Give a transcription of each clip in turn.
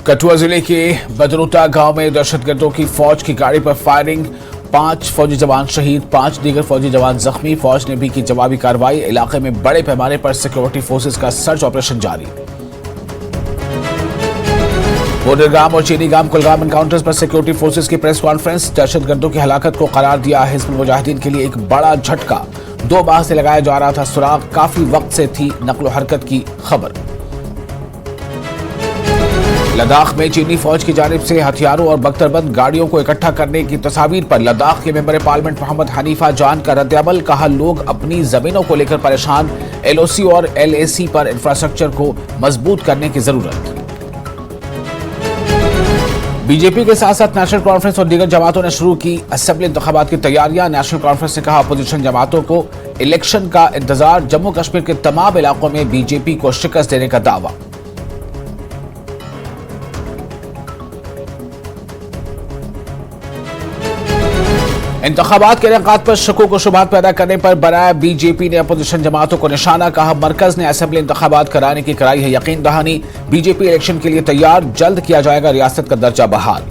कठुआ जिले के बदरुटा गांव में दहशतगर्दों की फौज की गाड़ी पर फायरिंग, 5 फौजी जवान शहीद, 5 दीगर फौजी जवान जख्मी। फौज ने भी की जवाबी कार्रवाई। इलाके में बड़े पैमाने पर सिक्योरिटी फोर्सेस का सर्च ऑपरेशन जारी। बोडरगाम और चीनीगाम कुलगाम एनकाउंटर्स पर सिक्योरिटी फोर्सेस की प्रेस कॉन्फ्रेंस। दहशतगर्दों की हलाकत को करार दिया हिजबुल मुजाहिदीन के लिए एक बड़ा झटका। 2 माह से लगाया जा रहा था सुराग, काफी वक्त से थी नकलो हरकत की खबर। लद्दाख में चीनी फौज की जानिब से हथियारों और बख्तरबंद गाड़ियों को इकट्ठा करने की तस्वीर पर लद्दाख के मेंबर पार्लियामेंट मोहम्मद हनीफा जान का रद्द-ए-अमल। कहा, लोग अपनी जमीनों को लेकर परेशान, एलओसी और एलएसी पर इंफ्रास्ट्रक्चर को मजबूत करने की जरूरत। बीजेपी के साथ साथ नेशनल कॉन्फ्रेंस और दीगर जमातों ने शुरू की असेंबली इंतखाबात की तैयारियां। नेशनल कॉन्फ्रेंस ने कहा, अपोजिशन जमातों को इलेक्शन का इंतजार। जम्मू कश्मीर के तमाम इलाकों में बीजेपी को शिकस्त देने का दावा। इंतखाबात के इनेकाद पर शकूक व शुबहात पैदा करने पर बनाया बीजेपी ने अपोजिशन जमातों को निशाना। कहा, मरकज ने असेंबली इंतखाबात कराने की कराई है यकीन दहानी। बीजेपी इलेक्शन के लिए तैयार, जल्द किया जाएगा रियासत का दर्जा बहाल।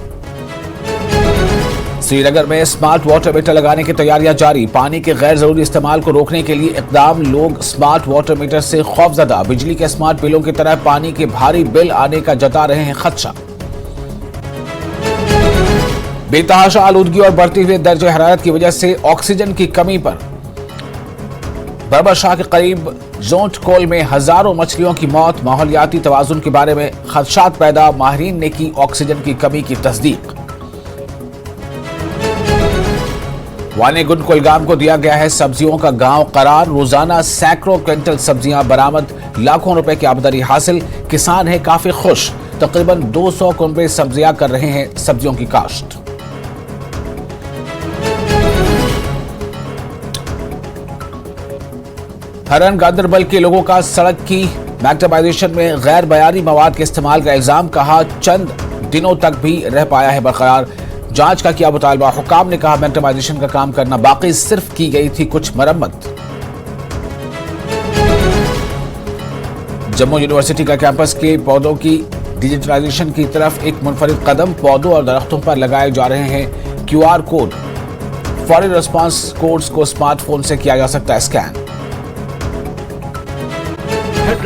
श्रीनगर में स्मार्ट वाटर मीटर लगाने की तैयारियां जारी। पानी के गैर जरूरी इस्तेमाल को रोकने के लिए इकदाम। लोग स्मार्ट वाटर मीटर से खौफजदा। बिजली के स्मार्ट बिलों की तरह पानी के भारी बिल आने का जता रहे हैं खदशा। बेतहाशा आलूदगी और बढ़ती हुई दर्जे हरारत की वजह से ऑक्सीजन की कमी पर बरबशाह के करीब जोंट कोल में हजारों मछलियों की मौत। माहौलियाती तवाजुन के बारे में खदशात पैदा। माहिरीन ने की ऑक्सीजन की कमी की तस्दीक। वानेगुंड कुलगाम को दिया गया है सब्जियों का गांव करार। रोजाना सैकड़ों क्विंटल सब्जियां बरामद, लाखों रुपए की आमदनी हासिल। किसान है काफी खुश। तकरीबन 200 कुंबे सब्जियां कर रहे हैं सब्जियों की काश्त। हरन गांदरबल के लोगों का सड़क की मैक्टिमाइजेशन में गैर बयानी मवाद के इस्तेमाल का इल्जाम। कहा, चंद दिनों तक भी रह पाया है बरकरार। जांच का किया मुतालबा। हुकाम ने कहा, मैक्टिमाइजेशन का काम करना बाकी, सिर्फ की गई थी कुछ मरम्मत। जम्मू यूनिवर्सिटी का कैंपस के पौधों की डिजिटलाइजेशन की तरफ एक मुनफरिद कदम। पौधों और दरख्तों पर लगाए जा रहे हैं QR कोड। फौरी रिस्पांस कोड्स को स्मार्टफोन से किया जा सकता है स्कैन।